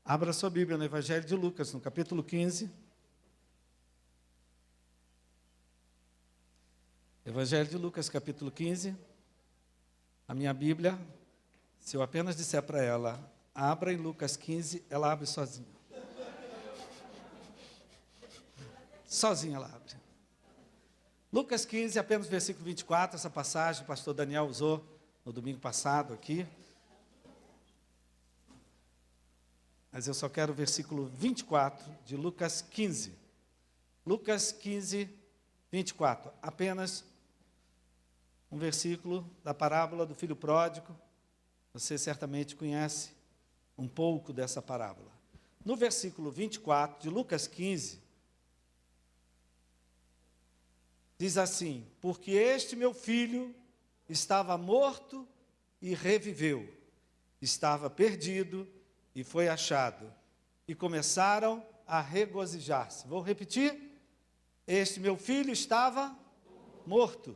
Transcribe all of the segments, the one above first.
Abra sua Bíblia no Evangelho de Lucas, no capítulo 15. Evangelho de Lucas, capítulo 15. A minha Bíblia, se eu apenas disser para ela, abra em Lucas 15, ela abre sozinha. Sozinha ela abre. Lucas 15, apenas versículo 24, essa passagem o pastor Daniel usou no domingo passado aqui. Mas eu só quero o versículo 24 de Lucas 15. Lucas 15, 24. Apenas um versículo da parábola do filho pródigo. Você certamente conhece um pouco dessa parábola. No versículo 24 de Lucas 15, diz assim: porque este meu filho estava morto e reviveu, estava perdido e foi achado, e começaram a regozijar-se. Vou repetir: este meu filho estava morto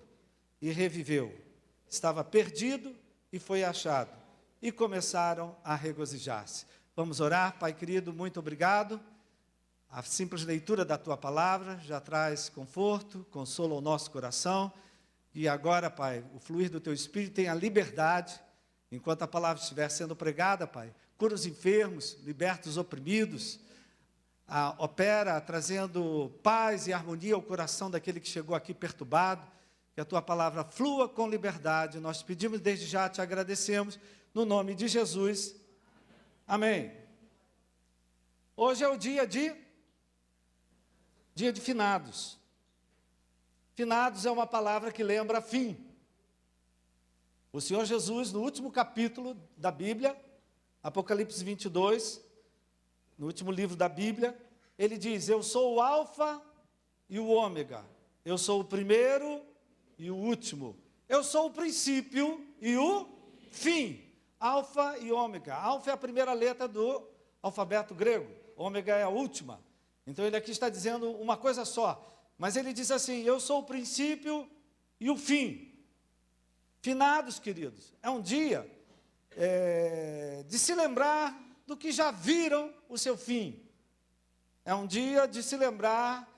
e reviveu, estava perdido e foi achado, e começaram a regozijar-se. Vamos orar. Pai querido, muito obrigado. A simples leitura da Tua Palavra já traz conforto, consolo ao nosso coração, e agora, Pai, o fluir do Teu Espírito tem a liberdade, enquanto a palavra estiver sendo pregada, Pai, cura os enfermos, liberta os oprimidos, opera trazendo paz e harmonia ao coração daquele que chegou aqui perturbado, que a Tua Palavra flua com liberdade. Nós pedimos desde já, te agradecemos, no nome de Jesus. Amém. Hoje é o dia de finados. Finados é uma palavra que lembra fim. O Senhor Jesus, no último capítulo da Bíblia, Apocalipse 22, no último livro da Bíblia, ele diz: eu sou o alfa e o ômega, eu sou o primeiro e o último, eu sou o princípio e o fim. Alfa e ômega. Alfa é a primeira letra do alfabeto grego, ômega é a última. Então ele aqui está dizendo uma coisa só, mas ele diz assim: eu sou o princípio e o fim. Finados, queridos, é um dia de se lembrar do que já viram o seu fim. É um dia de se lembrar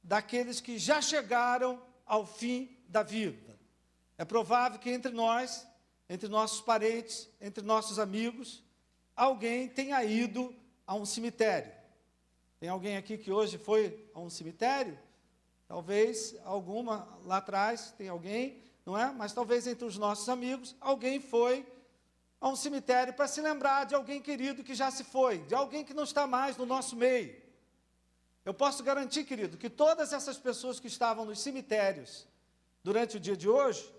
daqueles que já chegaram ao fim da vida. É provável que entre nós, entre nossos parentes, entre nossos amigos, alguém tenha ido a um cemitério. Tem alguém aqui que hoje foi a um cemitério? Talvez alguma lá atrás, tem alguém, não é? Mas talvez entre os nossos amigos, alguém foi a um cemitério para se lembrar de alguém querido que já se foi, de alguém que não está mais no nosso meio. Eu posso garantir, querido, que todas essas pessoas que estavam nos cemitérios durante o dia de hoje,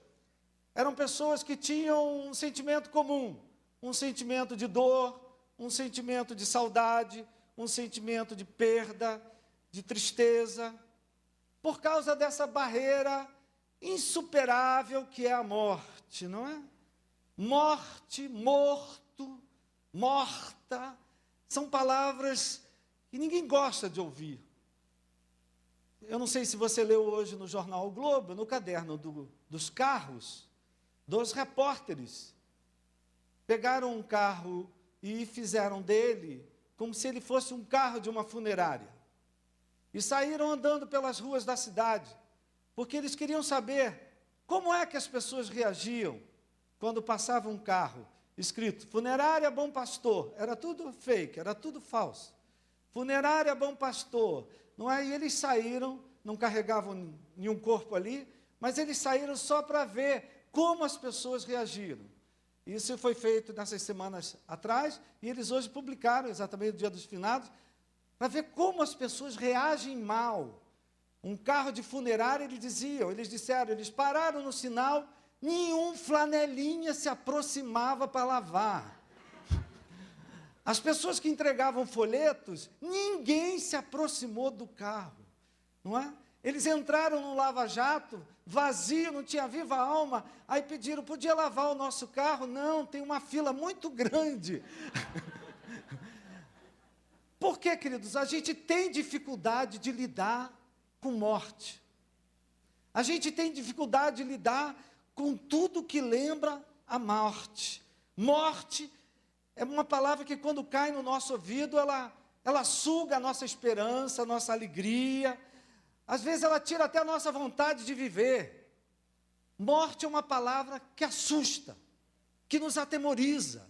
eram pessoas que tinham um sentimento comum, um sentimento de dor, um sentimento de saudade, um sentimento de perda, de tristeza, por causa dessa barreira insuperável que é a morte, não é? Morte, morto, morta, são palavras que ninguém gosta de ouvir. Eu não sei se você leu hoje no jornal O Globo, no caderno dos carros, dos repórteres, pegaram um carro e fizeram dele como se ele fosse um carro de uma funerária. E saíram andando pelas ruas da cidade, porque eles queriam saber como é que as pessoas reagiam quando passava um carro escrito Funerária Bom Pastor. Era tudo fake, era tudo falso. Funerária Bom Pastor. Não é? E eles saíram, não carregavam nenhum corpo ali, mas eles saíram só para ver como as pessoas reagiram. Isso foi feito nessas semanas atrás, e eles hoje publicaram, exatamente no Dia dos Finados, para ver como as pessoas reagem mal. Um carro de funerária, eles disseram, eles pararam no sinal, nenhum flanelinha se aproximava para lavar. As pessoas que entregavam folhetos, ninguém se aproximou do carro, não é? Eles entraram no lava-jato, vazio, não tinha viva alma, aí pediram, podia lavar o nosso carro? Não, tem uma fila muito grande. Por quê, queridos? A gente tem dificuldade de lidar com morte. A gente tem dificuldade de lidar com tudo que lembra a morte. Morte é uma palavra que quando cai no nosso ouvido, ela suga a nossa esperança, a nossa alegria. Às vezes ela tira até a nossa vontade de viver. Morte é uma palavra que assusta, que nos atemoriza.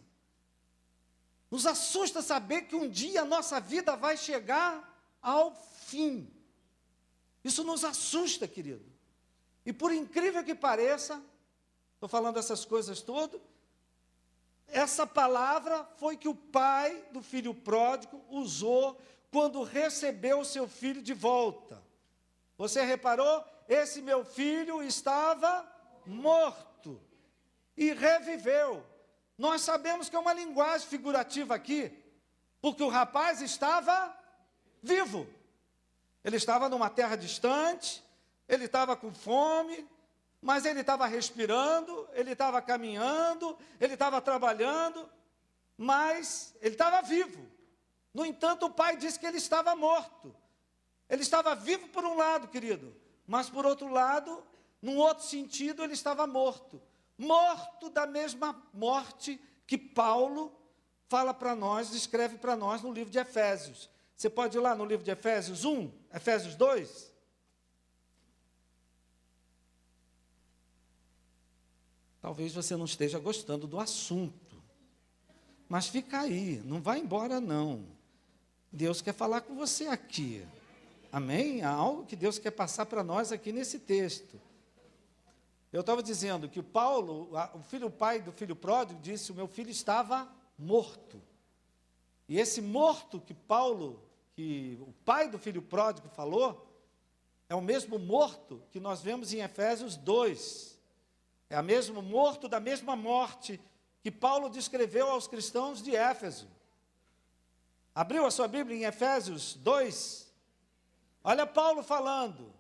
Nos assusta saber que um dia a nossa vida vai chegar ao fim. Isso nos assusta, querido. E por incrível que pareça, estou falando essas coisas todas, essa palavra foi que o pai do filho pródigo usou quando recebeu o seu filho de volta. Você reparou? Esse meu filho estava morto e reviveu. Nós sabemos que é uma linguagem figurativa aqui, porque o rapaz estava vivo. Ele estava numa terra distante, ele estava com fome, mas ele estava respirando, ele estava caminhando, ele estava trabalhando, mas ele estava vivo. No entanto, o pai disse que ele estava morto. Ele estava vivo por um lado, querido, mas por outro lado, num outro sentido, ele estava morto. Morto da mesma morte que Paulo fala para nós, descreve para nós no livro de Efésios. Você pode ir lá no livro de Efésios 1, Efésios 2. Talvez você não esteja gostando do assunto, mas fica aí, não vai embora não. Deus quer falar com você aqui. Amém? Há algo que Deus quer passar para nós aqui nesse texto. Eu estava dizendo que Paulo, o pai do filho pródigo, disse: o meu filho estava morto. E esse morto que o pai do filho pródigo falou, é o mesmo morto que nós vemos em Efésios 2. É o mesmo morto da mesma morte que Paulo descreveu aos cristãos de Éfeso. Abriu a sua Bíblia em Efésios 2? Olha Paulo falando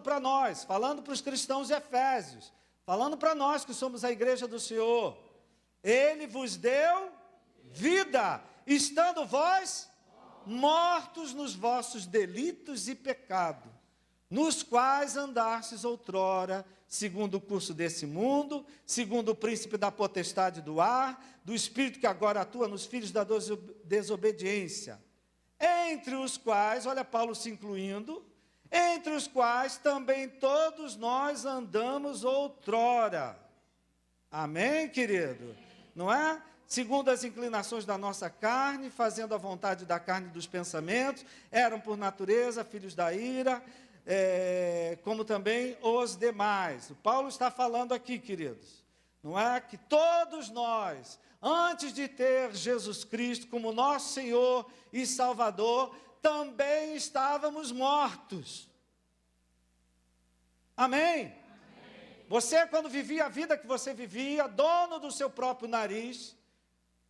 para nós, falando para os cristãos de Efésios, falando para nós que somos a igreja do Senhor. Ele vos deu vida, estando vós mortos nos vossos delitos e pecados, nos quais andastes outrora, segundo o curso desse mundo, segundo o príncipe da potestade do ar, do espírito que agora atua nos filhos da desobediência, entre os quais, olha Paulo se incluindo, entre os quais também todos nós andamos outrora. Amém, querido? Não é? Segundo as inclinações da nossa carne, fazendo a vontade da carne e dos pensamentos, eram por natureza filhos da ira, como também os demais. O Paulo está falando aqui, queridos, não é? Que todos nós, antes de ter Jesus Cristo como nosso Senhor e Salvador, também estávamos mortos. Amém? Amém? Você, quando vivia a vida que você vivia, dono do seu próprio nariz,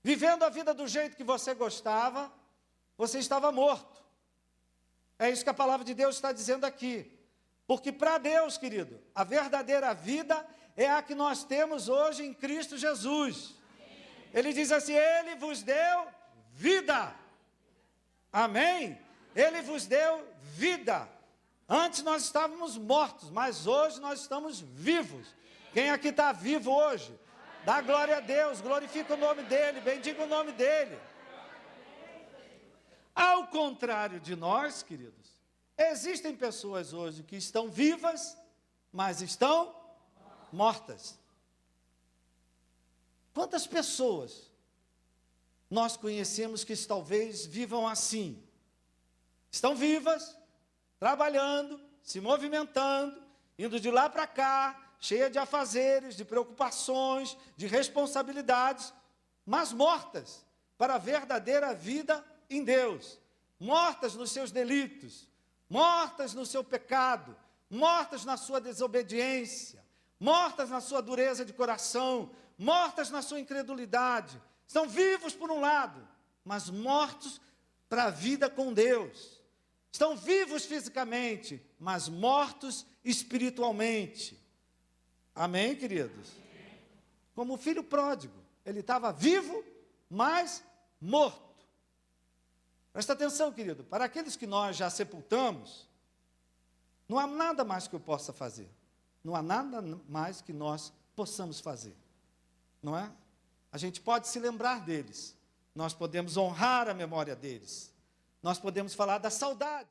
vivendo a vida do jeito que você gostava, você estava morto. É isso que a palavra de Deus está dizendo aqui. Porque para Deus, querido, a verdadeira vida é a que nós temos hoje em Cristo Jesus. Ele diz assim: Ele vos deu vida. Amém? Ele vos deu vida. Antes nós estávamos mortos, mas hoje nós estamos vivos. Quem aqui está vivo hoje? Dá glória a Deus, glorifica o nome dEle, bendiga o nome dEle. Ao contrário de nós, queridos, existem pessoas hoje que estão vivas, mas estão mortas. Quantas pessoas nós conhecemos que talvez vivam assim? Estão vivas, trabalhando, se movimentando, indo de lá para cá, cheia de afazeres, de preocupações, de responsabilidades, mas mortas para a verdadeira vida em Deus, mortas nos seus delitos, mortas no seu pecado, mortas na sua desobediência, mortas na sua dureza de coração, mortas na sua incredulidade. Estão vivos por um lado, mas mortos para a vida com Deus. Estão vivos fisicamente, mas mortos espiritualmente. Amém, queridos? Como o filho pródigo, ele estava vivo, mas morto. Presta atenção, querido, para aqueles que nós já sepultamos, não há nada mais que eu possa fazer. Não há nada mais que nós possamos fazer. Não é? A gente pode se lembrar deles. Nós podemos honrar a memória deles. Nós podemos falar da saudade.